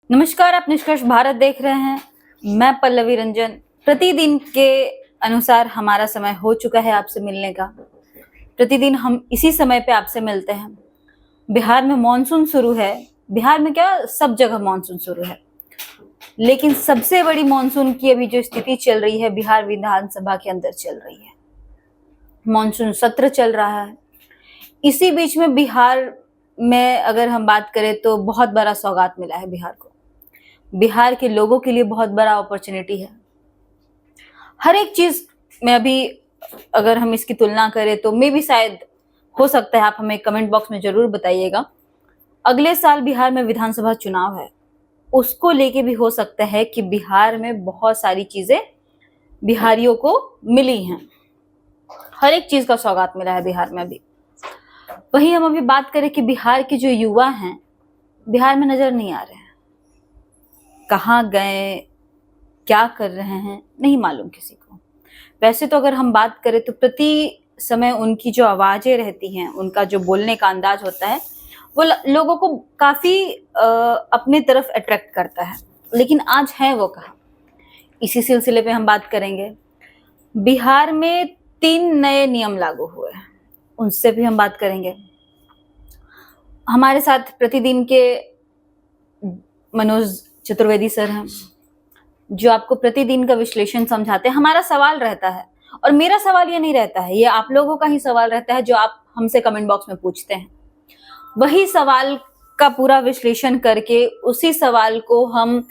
नमस्कार, आप निष्कर्ष भारत देख रहे हैं। मैं पल्लवी रंजन। प्रतिदिन के अनुसार हमारा समय हो चुका है आपसे मिलने का। प्रतिदिन हम इसी समय पे आपसे मिलते हैं। बिहार में मॉनसून शुरू है। बिहार में क्या, सब जगह मॉनसून शुरू है, लेकिन सबसे बड़ी मॉनसून की अभी जो स्थिति चल रही है बिहार विधानसभा के अंदर चल रही है। मॉनसून सत्र चल रहा है। इसी बीच में बिहार में अगर हम बात करें तो बहुत बड़ा सौगात मिला है बिहार को। बिहार के लोगों के लिए बहुत बड़ा अपॉर्चुनिटी है। हर एक चीज में अभी अगर हम इसकी तुलना करें तो मे भी शायद हो सकता है, आप हमें कमेंट बॉक्स में जरूर बताइएगा। अगले साल बिहार में विधानसभा चुनाव है, उसको लेके भी हो सकता है कि बिहार में बहुत सारी चीजें बिहारियों को मिली हैं। हर एक चीज का सौगात मिला है बिहार में अभी। वहीं हम अभी बात करें कि बिहार के जो युवा हैं बिहार में नजर नहीं आ रहे हैं। कहाँ गए, क्या कर रहे हैं, नहीं मालूम किसी को। वैसे तो अगर हम बात करें तो प्रति समय उनकी जो आवाजें रहती हैं, उनका जो बोलने का अंदाज होता है, वो लोगों को काफी अपने तरफ अट्रैक्ट करता है। लेकिन आज है वो कहाँ, इसी सिलसिले पे हम बात करेंगे। बिहार में 3 नए नियम लागू हुए हैं, उनसे भी हम बात करेंगे। हमारे साथ प्रतिदिन के मनोज चतुर्वेदी सर हैं, जो आपको प्रतिदिन का विश्लेषण समझाते हैं। हमारा सवाल रहता है, और मेरा सवाल ये नहीं रहता है, ये आप लोगों का ही सवाल रहता है जो आप हमसे कमेंट बॉक्स में पूछते हैं। वही सवाल का पूरा विश्लेषण करके उसी सवाल को हम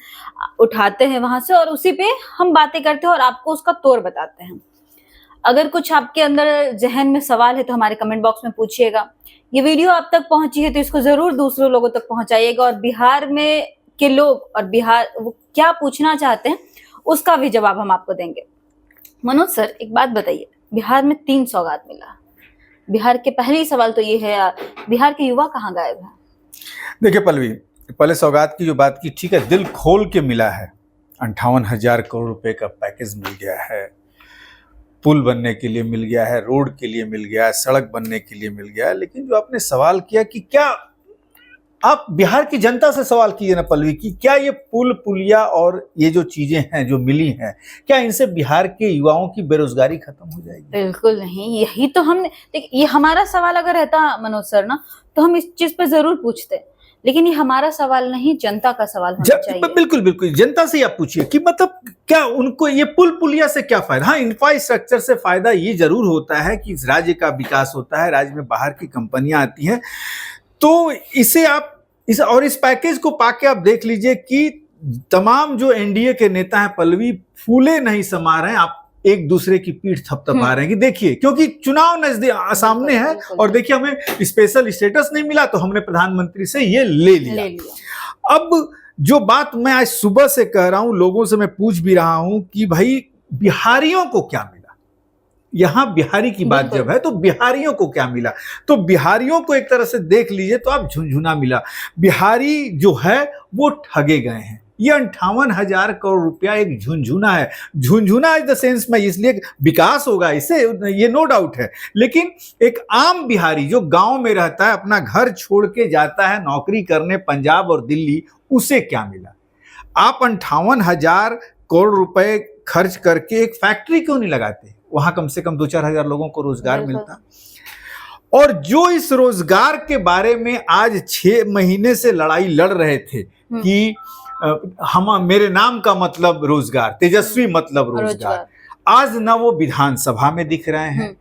उठाते हैं वहां से, और उसी पे हम बातें करते हैं और आपको उसका तौर बताते हैं। अगर कुछ आपके अंदर जहन में सवाल है तो हमारे कमेंट बॉक्स में पूछिएगा। ये वीडियो आप तक पहुंची है तो इसको जरूर दूसरों लोगों तक पहुंचाइएगा, और बिहार में के लोग और बिहार वो क्या पूछना चाहते हैं उसका भी जवाब हम आपको देंगे। मनोज सर, एक बात बताइए, बिहार में 3 सौगात मिला। बिहार के पहले सवाल तो ये है, बिहार के युवा कहाँ गायब है? देखिए पल्लवी, पहले सौगात की जो बात की, ठीक है, दिल खोल के मिला है। 58,000 करोड़ रुपए का पैकेज मिल गया है, पुल बनने के लिए मिल गया है, रोड के लिए मिल गया है, सड़क बनने के लिए मिल गया है। लेकिन जो आपने सवाल किया कि क्या, आप बिहार की जनता से सवाल कीजिए ना पल्लवी, कि क्या ये पुल पुलिया और ये जो चीजें हैं जो मिली हैं, क्या इनसे बिहार के युवाओं की बेरोजगारी खत्म हो जाएगी? बिल्कुल नहीं। यही तो हमने, ये हमारा सवाल अगर रहता मनोज सर ना, तो हम इस चीज पे जरूर पूछते। लेकिन ये हमारा सवाल नहीं, जनता का सवाल होना चाहिए। बिल्कुल बिल्कुल, जनता से आप पूछिए कि मतलब क्या उनको ये पुल पुलिया से क्या फायदा। हाँ, इंफ्रास्ट्रक्चर से फायदा ये जरूर होता है कि इस राज्य का विकास होता है, राज्य में बाहर की कंपनियां आती हैं। तो इसे आप इस पैकेज को पाके आप देख लीजिए कि तमाम जो एनडीए के नेता हैं पल्लवी, फूले नहीं समा रहे हैं, आप एक दूसरे की पीठ थपथपा रहे हैं कि देखिए, क्योंकि चुनाव नजदीक सामने है, और देखिए हमें स्पेशल स्टेटस नहीं मिला तो हमने प्रधानमंत्री से ये ले लिया। अब जो बात मैं आज सुबह से कह रहा हूं, लोगों से मैं पूछ भी रहा हूं कि भाई बिहारियों को क्या मिला। यहां बिहारी की बात जब है तो बिहारियों को क्या मिला, तो बिहारियों को एक तरह से देख लीजिए तो आप झुनझुना मिला। बिहारी जो है वो ठगे गए हैं। ये 58,000 करोड़ रुपया एक झुनझुना है। झुनझुना इज द सेंस में, इसलिए विकास होगा इससे, ये नो डाउट है। लेकिन एक आम बिहारी जो गांव में रहता है, अपना घर छोड़ के जाता है नौकरी करने पंजाब और दिल्ली, उसे क्या मिला? आप 58,000 करोड़ रुपए खर्च करके एक फैक्ट्री क्यों नहीं लगाते? वहां कम से कम 2-4 हजार लोगों को रोजगार मिलता। और जो इस रोजगार के बारे में आज 6 महीने से लड़ाई लड़ रहे थे कि मेरे नाम का मतलब रोजगार, तेजस्वी मतलब रोजगार, आज न वो विधानसभा में दिख रहे हैं,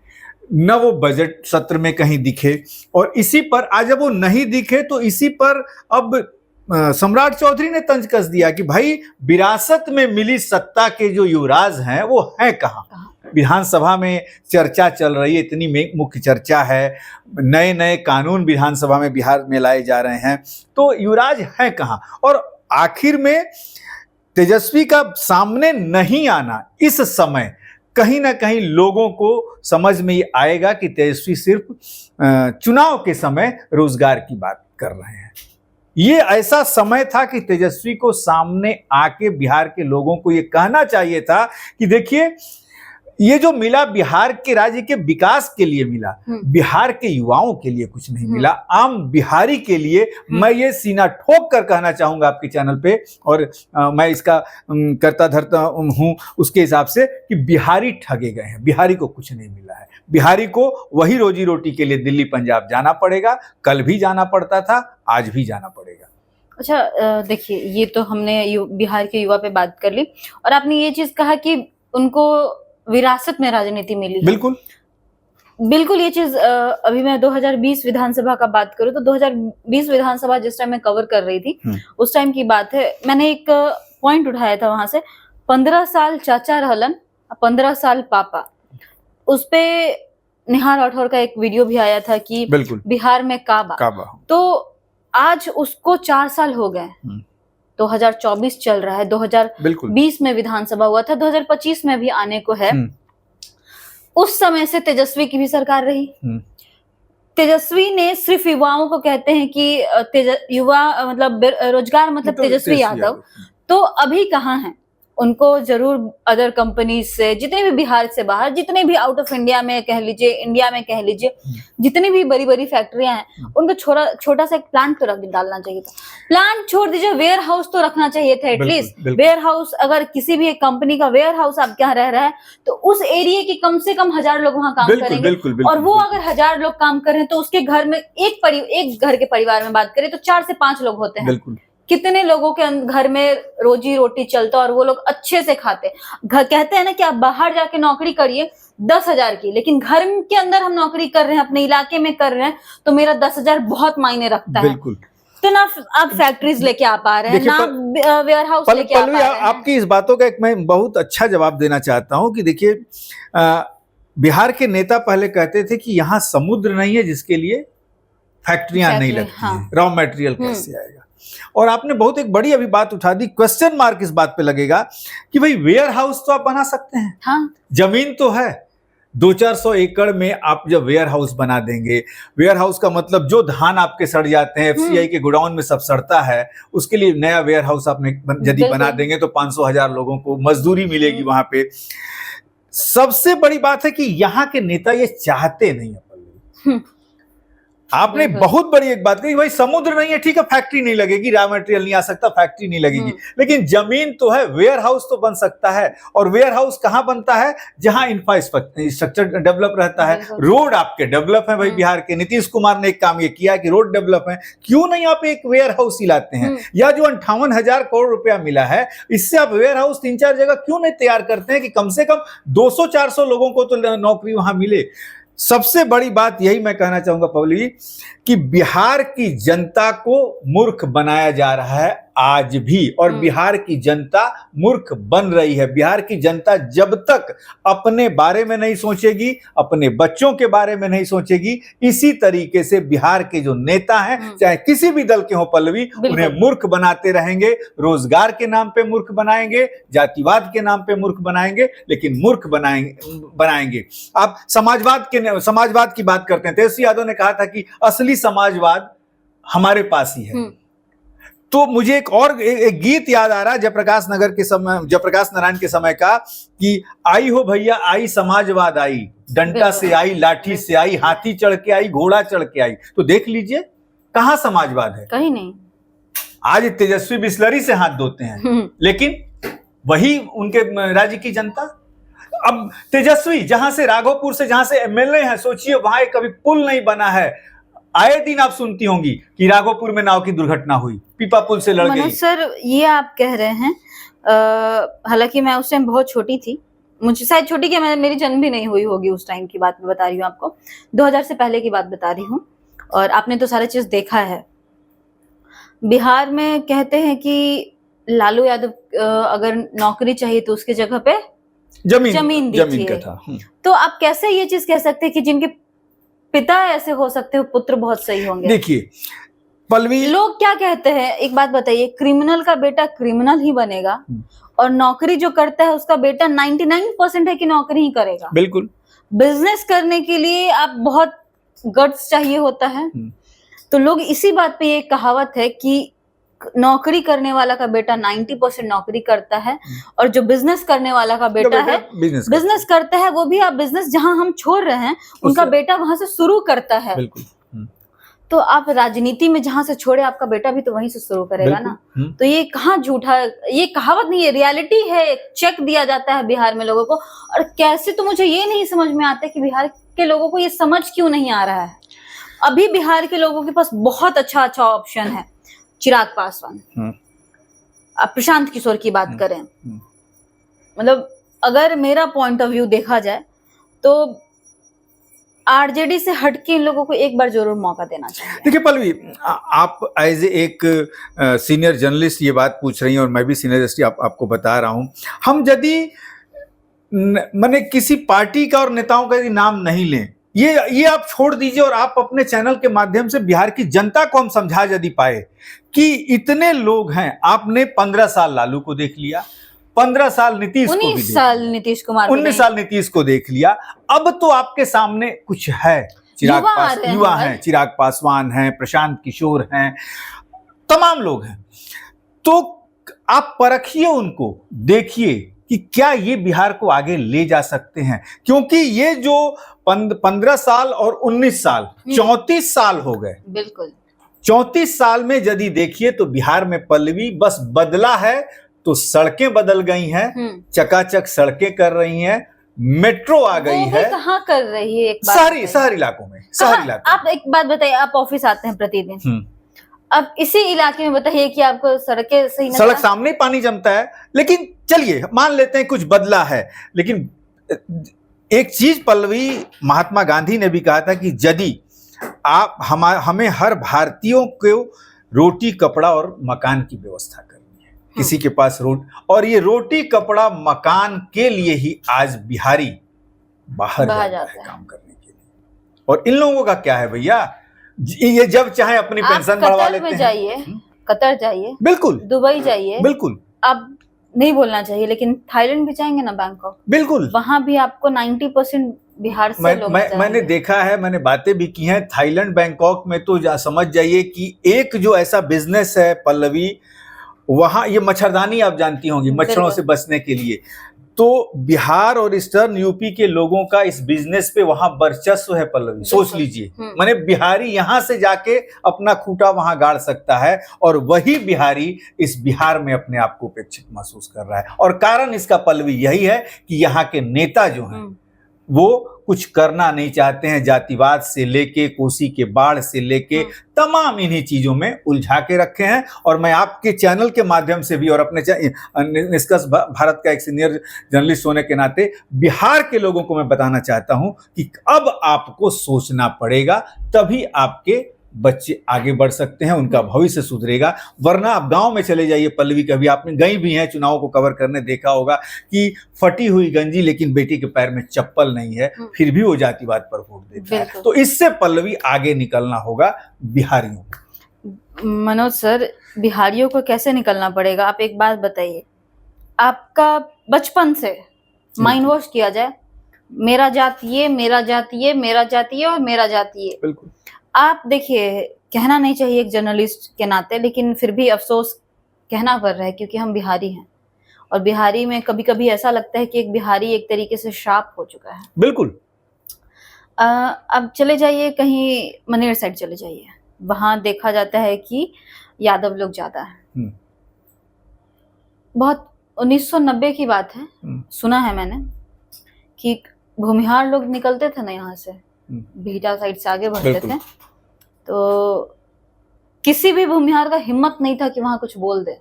न वो बजट सत्र में कहीं दिखे। और इसी पर आज जब वो नहीं दिखे तो इसी पर अब सम्राट चौधरी ने तंज कस दिया कि भाई विरासत में मिली सत्ता के जो युवराज हैं वो है कहाँ। विधानसभा में चर्चा चल रही है, इतनी मुख्य चर्चा है, नए नए कानून विधानसभा में बिहार में लाए जा रहे हैं, तो युवराज है कहाँ? और आखिर में तेजस्वी का सामने नहीं आना इस समय कहीं ना कहीं लोगों को समझ में ये आएगा कि तेजस्वी सिर्फ चुनाव के समय रोजगार की बात कर रहे हैं। ये ऐसा समय था कि तेजस्वी को सामने आके बिहार के लोगों को ये कहना चाहिए था कि देखिए, ये जो मिला बिहार के राज्य के विकास के लिए मिला, बिहार के युवाओं के लिए कुछ नहीं मिला, आम बिहारी के लिए। मैं ये सीना ठोक कर कहना चाहूंगा आपके चैनल पे, और मैं इसका करता धरता हूं उसके हिसाब से, कि बिहारी ठगे गए हैं, बिहारी को कुछ नहीं मिला है। बिहारी को वही रोजी रोटी के लिए दिल्ली पंजाब जाना पड़ेगा, कल भी जाना पड़ता था, आज भी जाना पड़ेगा। अच्छा, देखिए, ये तो हमने बिहार के युवा पे बात कर ली, और आपने ये चीज कहा कि उनको विरासत में राजनीति मिली है। बिल्कुल बिल्कुल, ये चीज अभी मैं 2020 विधानसभा का बात करूं तो 2020 विधानसभा जिस टाइम मैं कवर कर रही थी, उस टाइम की बात है, मैंने एक पॉइंट उठाया था वहां से, 15 साल चाचा रहलन, 15 साल पापा। उस पे निहार राठौर का एक वीडियो भी आया था कि बिहार में काबा। तो आज उसको 4 साल हो गए, 2024 चल रहा है, 2020 में विधानसभा हुआ था, 2025 में भी आने को है। उस समय से तेजस्वी की भी सरकार रही। तेजस्वी ने सिर्फ युवाओं को कहते हैं कि युवा मतलब रोजगार मतलब तेजस्वी यादव, तो अभी कहाँ है? उनको जरूर अदर कंपनीज से, जितने भी बिहार से बाहर, जितने भी आउट ऑफ इंडिया में कह लीजिए, इंडिया में कह लीजिए, जितनी भी बड़ी बड़ी फैक्ट्रियां हैं, उनको छोटा सा एक प्लांट तो रख डालना चाहिए था। प्लांट छोड़ दीजिए, वेयर हाउस तो रखना चाहिए था एटलीस्ट। वेयर हाउस, अगर किसी भी एक कंपनी का वेयर हाउस आप क्या रह रहा है, तो उस एरिया के कम से कम 1000 लोग वहां काम करेंगे। और वो अगर 1000 लोग काम कर रहे हैं तो उसके घर में एक घर के परिवार में बात करें तो 4 से 5 लोग होते हैं। कितने लोगों के घर में रोजी रोटी चलता और वो लोग अच्छे से खाते। कहते हैं ना कि आप बाहर जाके नौकरी करिए 10,000 की, लेकिन घर के अंदर हम नौकरी कर रहे हैं, अपने इलाके में कर रहे हैं, तो मेरा 10,000 बहुत मायने रखता है। तो ना आप फैक्ट्रीज लेके आ पा रहे हैं, ना वेयर हाउस लेके आ पा रहे हैं। आपकी इस बातों का एक मैं बहुत अच्छा जवाब देना चाहता हूं कि देखिए, बिहार के नेता पहले कहते थे कि यहाँ समुद्र नहीं है जिसके लिए फैक्ट्रियां नहीं लगती हैं, रॉ मटेरियल कैसे आएगा। और आपने बहुत एक बड़ी अभी बात उठा दी, क्वेश्चन मार्क इस बात पे लगेगा कि भाई वेयर हाउस तो आप बना सकते हैं, हाँ। जमीन तो है, 200-400 एकड़ में आप जब वेयर हाउस बना देंगे, वेयर हाउस का मतलब जो धान आपके सड़ जाते हैं, FCI के गोडाउन में सब सड़ता है, उसके लिए नया वेयर हाउस आपने यदि बना देंगे तो 500,000 लोगों को मजदूरी मिलेगी वहां पे। सबसे बड़ी बात है कि यहाँ के नेता ये चाहते नहीं है। आपने बहुत बड़ी एक बात कही, भाई समुद्र नहीं है, ठीक है, फैक्ट्री नहीं लगेगी, रॉ मटेरियल नहीं आ सकता, फैक्ट्री नहीं लगेगी, लेकिन जमीन तो है, वेयर हाउस तो बन सकता है। और वेयर हाउस कहां बनता है? जहां इंफ्रास्ट्रक्चर डेवलप रहता है, रोड आपके डेवलप है। भाई बिहार के नीतीश कुमार ने एक काम ये किया कि रोड डेवलप है, क्यों नहीं आप एक वेयर हाउस ही लाते हैं? या जो 58,000 करोड़ रुपया मिला है, इससे आप वेयर हाउस 3-4 जगह क्यों नहीं तैयार करते हैं कि कम से कम 200-400 लोगों को तो नौकरी वहां मिले। सबसे बड़ी बात यही मैं कहना चाहूंगा पवली, कि बिहार की जनता को मूर्ख बनाया जा रहा है आज भी, और बिहार की जनता मूर्ख बन रही है। बिहार की जनता जब तक अपने बारे में नहीं सोचेगी, अपने बच्चों के बारे में नहीं सोचेगी, इसी तरीके से बिहार के जो नेता हैं, चाहे किसी भी दल के हों पल्लवी, उन्हें मूर्ख बनाते रहेंगे। रोजगार के नाम पे मूर्ख बनाएंगे, जातिवाद के नाम पे मूर्ख बनाएंगे, लेकिन मूर्ख बनाएंगे। आप समाजवाद की बात करते हैं, तेजस्वी यादव ने कहा था कि असली समाजवाद हमारे पास ही है। तो मुझे एक गीत याद आ रहा है जयप्रकाश नारायण के समय का, कि आई हो भैया आई समाजवाद आई, डंडा से आई, लाठी से आई, हाथी चढ़ के आई, घोड़ा चढ़ के आई। तो देख लीजिए कहां समाजवाद है, कहीं नहीं। आज तेजस्वी बिस्लरी से हाथ धोते हैं, लेकिन वही उनके राज्य की जनता। अब तेजस्वी जहां से राघोपुर से जहां से MLA है, सोचिए वहां एक कभी पुल नहीं बना है। आए दिन आप सुनती होंगी कि राघोपुर में नाव की दुर्घटना हुई, पीपा पुल से लड़ गई। सर, ये आप कह रहे हैं, हालांकि मैं उस टाइम बहुत छोटी थी, मुझे शायद छोटी क्या, मेरी जन्म भी नहीं हुई होगी उस टाइम की बात बता रही हूँ आपको, 2000 से पहले की बात बता रही हूँ। और आपने तो सारा चीज देखा है। बिहार में कहते हैं कि लालू यादव अगर नौकरी चाहिए तो उसकी जगह पे जमीन दीजिए। तो आप कैसे ये चीज कह सकते हैं कि जिनके पिता ऐसे हो सकते हो, पुत्र बहुत सही होंगे? देखिए पल्लवी, लोग क्या कहते हैं, एक बात बताइए, क्रिमिनल का बेटा क्रिमिनल ही बनेगा, और नौकरी जो करता है उसका बेटा 99% है कि नौकरी ही करेगा। बिल्कुल। बिजनेस करने के लिए आप बहुत गट्स चाहिए होता है। तो लोग इसी बात पे, ये कहावत है कि नौकरी करने वाला का बेटा 90% नौकरी करता है, और जो बिजनेस करने वाला का बेटा है बिजनेस करता है, वो भी आप बिजनेस जहां हम छोड़ रहे हैं उनका बेटा वहां से शुरू करता है। बिल्कुल। तो आप राजनीति में जहां से छोड़े, आपका बेटा भी तो वहीं से शुरू करेगा ना। तो ये कहाँ झूठा, ये कहावत नहीं है, रियलिटी है। चेक दिया जाता है बिहार में लोगों को, और कैसे, तो मुझे ये नहीं समझ में आता कि बिहार के लोगों को ये समझ क्यों नहीं आ रहा है। अभी बिहार के लोगों के पास बहुत अच्छा ऑप्शन है। चिराग पासवान, अब प्रशांत किशोर की बात करें, मतलब अगर मेरा पॉइंट ऑफ व्यू देखा जाए तो आरजेडी से हटके इन लोगों को एक बार जरूर मौका देना चाहिए। देखिए पल्लवी, आप एज एक सीनियर जर्नलिस्ट ये बात पूछ रही हैं, और मैं भी सीनियर जर्नलिस्ट आपको बता रहा हूं, हम यदि मैंने किसी पार्टी का और नेताओं का यदि नाम नहीं लें, ये आप छोड़ दीजिए, और आप अपने चैनल के माध्यम से बिहार की जनता को हम समझा यदि पाए कि इतने लोग हैं। आपने 15 साल लालू को देख लिया, 15 साल नीतीश को भी 19 साल नीतीश कुमार, 19 साल नीतीश को देख लिया। अब तो आपके सामने कुछ है, युवा हैं, चिराग पासवान हैं, प्रशांत किशोर हैं, तमाम लोग हैं। तो आप परखिए उनको, देखिए कि क्या ये बिहार को आगे ले जा सकते हैं, क्योंकि ये जो 15 साल और 19 साल 34 साल हो गए। बिल्कुल 34 साल में यदि देखिए तो बिहार में पल्लवी बस बदला है तो सड़कें बदल गई हैं, चकाचक सड़कें कर रही हैं, मेट्रो आ गई है। कहाँ कर रही है? एक बात शहरी इलाकों में, आप एक बात बताइए, आप ऑफिस आते हैं प्रतिदिन, अब इसी इलाके में बताइए कि आपको सड़कें सही, सड़क सामने पानी जमता है। लेकिन चलिए मान लेते हैं कुछ बदला है, लेकिन एक चीज पल्लवी, महात्मा गांधी ने भी कहा था कि यदि आप हमें हर भारतीयों को रोटी कपड़ा और मकान की व्यवस्था करनी है, किसी के पास और ये रोटी कपड़ा मकान के लिए ही आज बिहारी बाहर जाता है काम करने के लिए। और इन लोगों का क्या है भैया, ये जब चाहे अपनी पेंशन बढ़वा लेते हैं। जाइए, कतर जाइए, बिल्कुल, दुबई जाइए, बिल्कुल, अब नहीं बोलना चाहिए, लेकिन थाईलैंड भी जाएंगे ना, बैंकॉक, बिल्कुल, वहां भी आपको 90% बिहार से लोग मैंने देखा है, मैंने बातें भी की हैं। थाईलैंड, बैंकॉक में तो समझ जाइए कि एक जो ऐसा बिजनेस है पल्लवी, वहां ये मच्छरदानी आप जानती होंगी, मच्छरों से बचने के लिए, तो बिहार और ईस्टर्न यूपी के लोगों का इस बिजनेस पे वहां वर्चस्व है पल्लवी। सोच लीजिए, माने बिहारी यहां से जाके अपना खूंटा वहां गाड़ सकता है, और वही बिहारी इस बिहार में अपने आप को उपेक्षित महसूस कर रहा है। और कारण इसका पल्लवी यही है कि यहाँ के नेता जो हैं वो कुछ करना नहीं चाहते हैं। जातिवाद से लेके, कोसी के बाढ़ से लेके, तमाम इन्हीं चीजों में उलझा के रखे हैं। और मैं आपके चैनल के माध्यम से भी और अपने निष्कर्ष भारत का एक सीनियर जर्नलिस्ट होने के नाते बिहार के लोगों को मैं बताना चाहता हूं कि अब आपको सोचना पड़ेगा, तभी आपके बच्चे आगे बढ़ सकते हैं, उनका भविष्य सुधरेगा। वरना आप गांव में चले जाइए पल्लवी, कभी आपने गई भी हैं चुनाव को कवर करने, देखा होगा कि फटी हुई गंजी लेकिन बेटी के पैर में चप्पल नहीं है, फिर भी वो जातिवाद पर वोट देता है। तो इससे पल्लवी आगे निकलना होगा बिहारियों को। मनोज सर, बिहारियों को कैसे निकलना पड़ेगा? आप एक बात बताइए, आपका बचपन से माइंड वॉश किया जाए, मेरा जात ये, मेरा जात ये, मेरा जात ये और मेरा जात ये। बिल्कुल, आप देखिए, कहना नहीं चाहिए एक जर्नलिस्ट के नाते, लेकिन फिर भी अफसोस कहना पड़ रहा है, क्योंकि हम बिहारी हैं, और बिहारी में कभी कभी ऐसा लगता है कि एक बिहारी एक तरीके से श्राप हो चुका है। बिल्कुल। अब चले जाइए कहीं मनेर साइड चले जाइए, वहां देखा जाता है कि यादव लोग ज्यादा है। बहुत 1990 की बात है, सुना है मैंने कि भूमिहार लोग निकलते थे ना यहाँ से, बीटा साइड से आगे बढ़ते थे, तो किसी भी भूमिहार का हिम्मत नहीं था कि वहां कुछ बोल दे।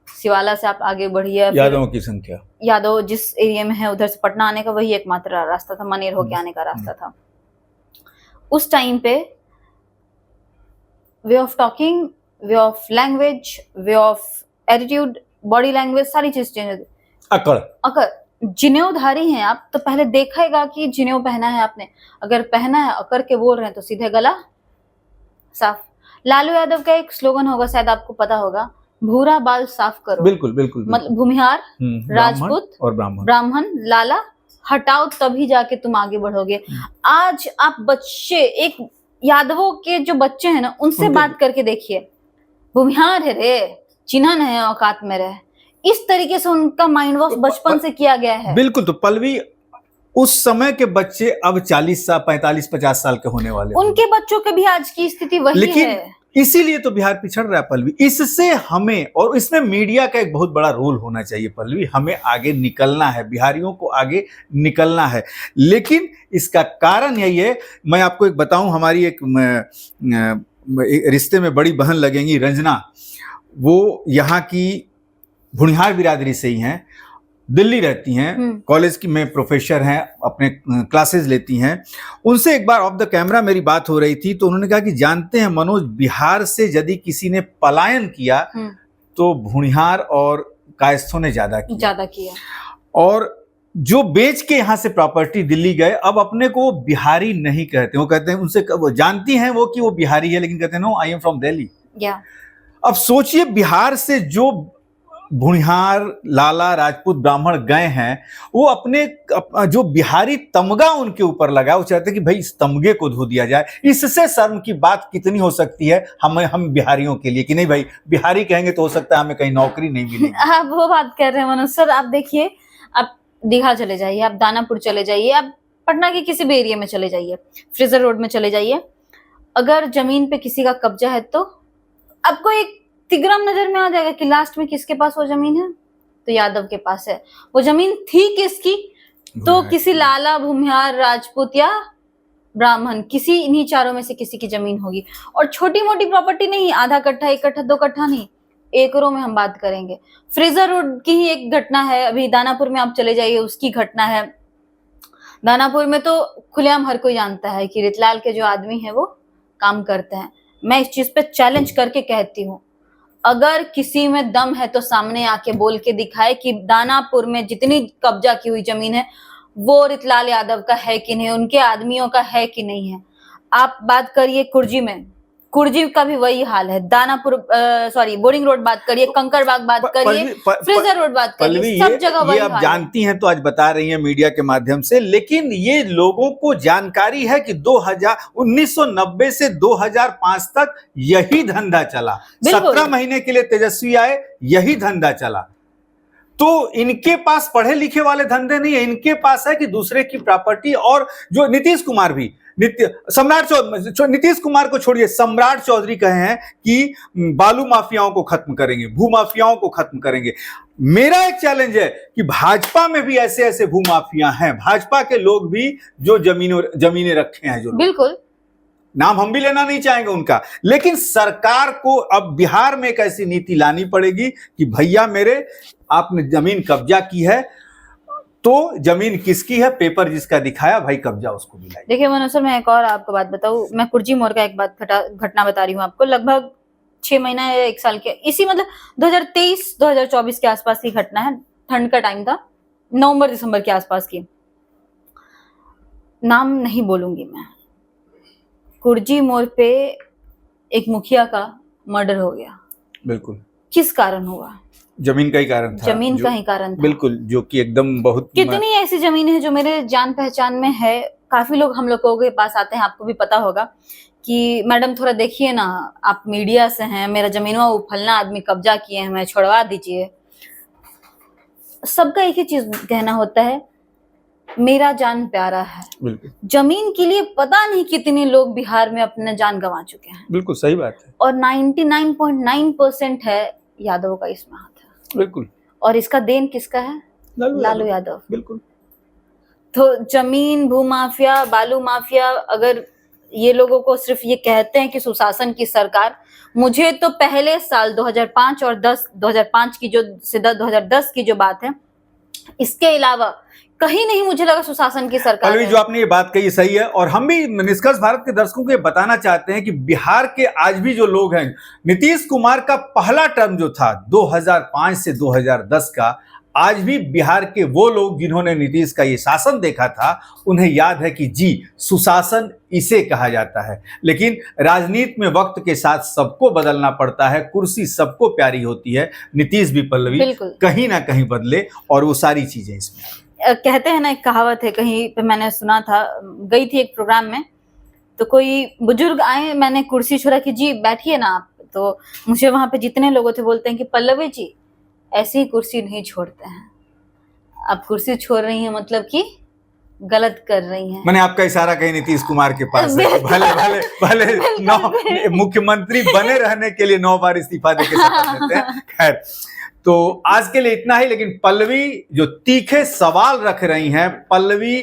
शिवाला से आप आगे बढ़िए, यादवों की संख्या, यादव जिस एरिया में है उधर से पटना आने का वही एकमात्र रास्ता था, मनेर होके आने का रास्ता था। उस टाइम पे way of talking, way of language, way of attitude, body language, सारी चीज चेंज। अकड़ जिनेवधारी हैं आप, तो पहले देखेगा कि जिनेव पहना है आपने, अगर पहना है अकड़ के बोल रहे हैं तो सीधे गला साफ। लालू यादव का एक स्लोगन होगा, शायद आपको पता होगा, भूरा बाल साफ करो। बिल्कुल बिल्कुल, मतलब भूमिहार, राजपूत और ब्राह्मण लाला हटाओ, तभी जाके तुम आगे बढ़ोगे। आज आप बच्चे, एक यादवों के जो बच्चे हैं ना, उनसे बात करके देखिए, भूमिहार है रे, चिन्ह न है औकात में रहे। इस तरीके से उनका माइंड वॉश बचपन से किया गया है। बिल्कुल। तो पल्लवी, उस समय के बच्चे अब 40 साल 45-50 साल के होने वाले उनके बच्चों के भी आज की स्थिति वही लेकिन है। इसीलिए तो बिहार पिछड़ रहा है पल्लवी। इससे हमें, और इसमें मीडिया का एक बहुत बड़ा रोल होना चाहिए पल्लवी। हमें आगे निकलना है, बिहारियों को आगे निकलना है। लेकिन इसका कारण यही है, मैं आपको एक बताऊं, हमारी एक रिश्ते में बड़ी बहन लगेंगी रंजना, वो यहाँ की भुनिहार बिरादरी से ही हैं, दिल्ली रहती हैं, कॉलेज की में प्रोफेसर हैं, अपने क्लासेस लेती हैं। उनसे एक बार ऑफ द कैमरा मेरी बात हो रही थी, तो उन्होंने कहा कि जानते हैं मनोज, बिहार से यदि किसी ने पलायन किया तो भुनिहार और कायस्थों ने ज्यादा किया। और जो बेच के यहाँ से प्रॉपर्टी दिल्ली गए, अब अपने को बिहारी नहीं कहते। वो कहते हैं, उनसे वो जानती हैं वो कि वो बिहारी है, लेकिन कहते हैं no, I am from Delhi. अब सोचिए, बिहार से जो भुनिहार, लाला, राजपूत, ब्राह्मण गए हैं, वो अपने जो बिहारी तमगा उनके ऊपर लगा, वो चाहते कि भाई इस तमगे को धो दिया जाए। इससे शर्म की बात कितनी हो सकती है हम बिहारियों के लिए, कि नहीं भाई बिहारी कहेंगे तो हो सकता है हमें कहीं नौकरी नहीं मिलेगी। आप वो बात कर रहे हैं मनोज सर। आप देखिए, आप दीघा चले जाइए, आप दानापुर चले जाइए, आप पटना के किसी भी एरिया में चले जाइए, फ्रेजर रोड में चले जाइए, अगर जमीन पे किसी का कब्जा है तो आपको एक तिग्रम नजर में आ जाएगा कि लास्ट में किसके पास वो जमीन है, तो यादव के पास है। वो जमीन थी किसकी, तो किसी लाला, भूमिहार, राजपूत या ब्राह्मण, किसी इन्हीं चारों में से किसी की जमीन होगी। और छोटी मोटी प्रॉपर्टी नहीं, आधा कट्ठा, 1 कट्ठा, 2 कट्ठा नहीं, एकड़ों में हम बात करेंगे। फ्रेजर रोड की ही एक घटना है, अभी दानापुर में आप चले जाइए, उसकी घटना है। दानापुर में तो खुलेआम हर कोई जानता है कि रितलाल के जो आदमी है वो काम करते हैं। मैं इस चीज पे चैलेंज करके कहती हूँ, अगर किसी में दम है तो सामने आके बोल के दिखाए कि दानापुर में जितनी कब्जा की हुई जमीन है वो रितलाल यादव का है कि नहीं, उनके आदमियों का है कि नहीं है। आप बात करिए कुर्जी में, कुर्जी का भी वही हाल है। दानापुर बोरिंग रोड बात करिए, कंकड़बाग बात करिए, फ्रेजर रोड बात करिए, सब जगह वही हाल है। आप जानती हैं तो आज बता रही हैं मीडिया के माध्यम से, लेकिन ये लोगों को जानकारी है कि 1990 से 2005 तक यही धंधा चला। 17 महीने के लिए तेजस्वी आए, यही धंधा चला। तो इनके पास पढ़े लिखे वाले धंधे नहीं है, इनके पास है कि दूसरे की प्रॉपर्टी। और जो नीतीश कुमार भी, नीतीश कुमार को छोड़िए, सम्राट चौधरी कहे हैं कि बालू माफियाओं को खत्म करेंगे, भू माफियाओं को खत्म करेंगे। मेरा एक चैलेंज है कि भाजपा में भी ऐसे ऐसे भू माफिया हैं, भाजपा के लोग भी जो जमीनें रखे हैं, जो बिल्कुल, नाम हम भी लेना नहीं चाहेंगे उनका, लेकिन सरकार को अब बिहार में एक ऐसी नीति लानी पड़ेगी कि भैया मेरे, आपने जमीन कब्जा की है तो जमीन किसकी है, पेपर जिसका दिखाया भाई कब्जा उसको दिलाइए। देखिए मनोज सर, मैं एक और आपको बात बताऊं, मैं कुर्जी मोड़ का एक घटना बता रही हूँ आपको। लगभग 6 महीना या 1 साल के, इसी मतलब 2023-2024 के आसपास की घटना है। ठंड का टाइम था, नवंबर दिसंबर के आसपास की। नाम नहीं बोलूंगी मैं। कुर्जी मोड़ पे एक मुखिया का मर्डर हो गया। बिल्कुल। किस कारण हुआ? जमीन का ही कारण था। जमीन का ही कारण था। बिल्कुल, जो कि एकदम बहुत, कितनी ऐसी जमीन है जो मेरे जान पहचान में है। काफी लोग हम लोगों के पास आते हैं, आपको भी पता होगा कि मैडम थोड़ा देखिए ना, आप मीडिया से हैं, मेरा जमीनवा उफलना आदमी कब्जा किए हैं, मैं छुड़वा दीजिए। सबका एक ही चीज कहना होता है, मेरा जान प्यारा है। बिल्कुल। जमीन के लिए पता नहीं कितने लोग बिहार में अपने जान गंवा चुके हैं। बिल्कुल सही बात है। और 99.9% है यादव का इसमें हाथ है। बिल्कुल। और इसका देन किसका है? लालू यादव। बिल्कुल। तो जमीन, भू माफिया, बालू माफिया, अगर ये लोगों को सिर्फ ये कहते हैं कि सुशासन की सरकार, मुझे तो पहले साल 2005 और 2005 की जो 2010 की जो बात है, इसके अलावा कहीं नहीं मुझे लगा सुशासन की सरकार है। जो आपने ये बात कही सही है, और हम भी निष्कर्ष भारत के दर्शकों को बताना चाहते हैं कि बिहार के आज भी जो लोग हैं, नीतीश कुमार का पहला टर्म जो था 2005 से 2010 का, आज भी बिहार के वो लोग जिन्होंने नीतीश का ये शासन देखा था, उन्हें याद है कि जी सुशासन इसे कहा जाता है। लेकिन राजनीति में वक्त के साथ सबको बदलना पड़ता है, कुर्सी सबको प्यारी होती है। नीतीश भी पल्लवी कहीं ना कहीं बदले, और वो सारी चीजें इसमें कहते हैं ना, एक कहावत है, कहीं पे मैंने सुना था, गई थी एक प्रोग्राम में, तो कोई बुजुर्ग आए, मैंने कुर्सी छोड़ा कि जी बैठिए ना आप, तो मुझे वहां पे जितने लोग थे बोलते हैं कि पल्लवी जी ऐसी कुर्सी नहीं छोड़ते हैं, आप कुर्सी छोड़ रही हैं मतलब कि गलत कर रही हैं। मैंने आपका इशारा कहीं नीतीश कुमार के पास है कि भले भले भले मुख्यमंत्री बने रहने के लिए 9 बार इस्तीफा देके शपथ लेते हैं। खैर, तो आज के लिए इतना ही। लेकिन पल्लवी जो तीखे सवाल रख रही हैं, पल्लवी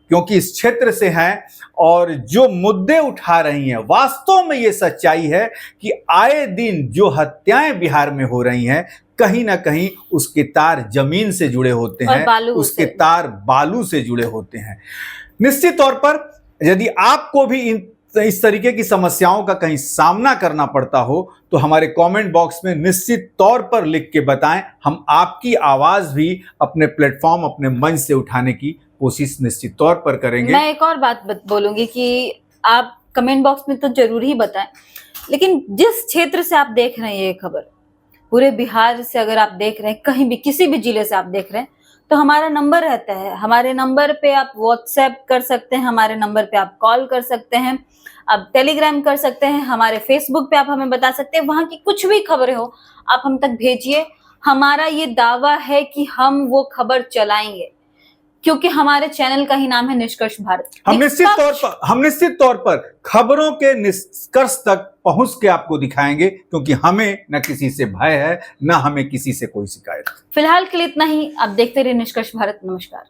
क्योंकि इस क्षेत्र से हैं और जो मुद्दे उठा रही हैं, वास्तव में ये सच्चाई है कि आए दिन जो हत्याएं बिहार में हो रही हैं, कहीं ना कहीं उसके तार जमीन से जुड़े होते हैं, उसके तार बालू से जुड़े होते हैं। निश्चित तौर पर यदि आपको भी इस तरीके की समस्याओं का कहीं सामना करना पड़ता हो तो हमारे कमेंट बॉक्स में निश्चित तौर पर लिख के बताएं। हम आपकी आवाज भी अपने प्लेटफॉर्म, अपने मंच से उठाने की कोशिश निश्चित तौर पर करेंगे। मैं एक और बात बोलूंगी कि आप कमेंट बॉक्स में तो जरूर ही बताएं, लेकिन जिस क्षेत्र से आप देख रहे हैं ये खबर, पूरे बिहार से अगर आप देख रहे हैं, कहीं भी किसी भी जिले से आप देख रहे हैं, तो हमारा नंबर रहता है। हमारे नंबर पे आप व्हाट्सएप कर सकते हैं, हमारे नंबर पे आप कॉल कर सकते हैं, आप टेलीग्राम कर सकते हैं, हमारे फेसबुक पे आप हमें बता सकते हैं। वहां की कुछ भी खबरें हो आप हम तक भेजिए। हमारा ये दावा है कि हम वो खबर चलाएंगे, क्योंकि हमारे चैनल का ही नाम है निष्कर्ष भारत। हम निश्चित तौर पर खबरों के निष्कर्ष तक पहुंच के आपको दिखाएंगे, क्योंकि हमें न किसी से भय है, न हमें किसी से कोई शिकायत। फिलहाल के लिए इतना ही। आप देखते रहिए निष्कर्ष भारत। नमस्कार।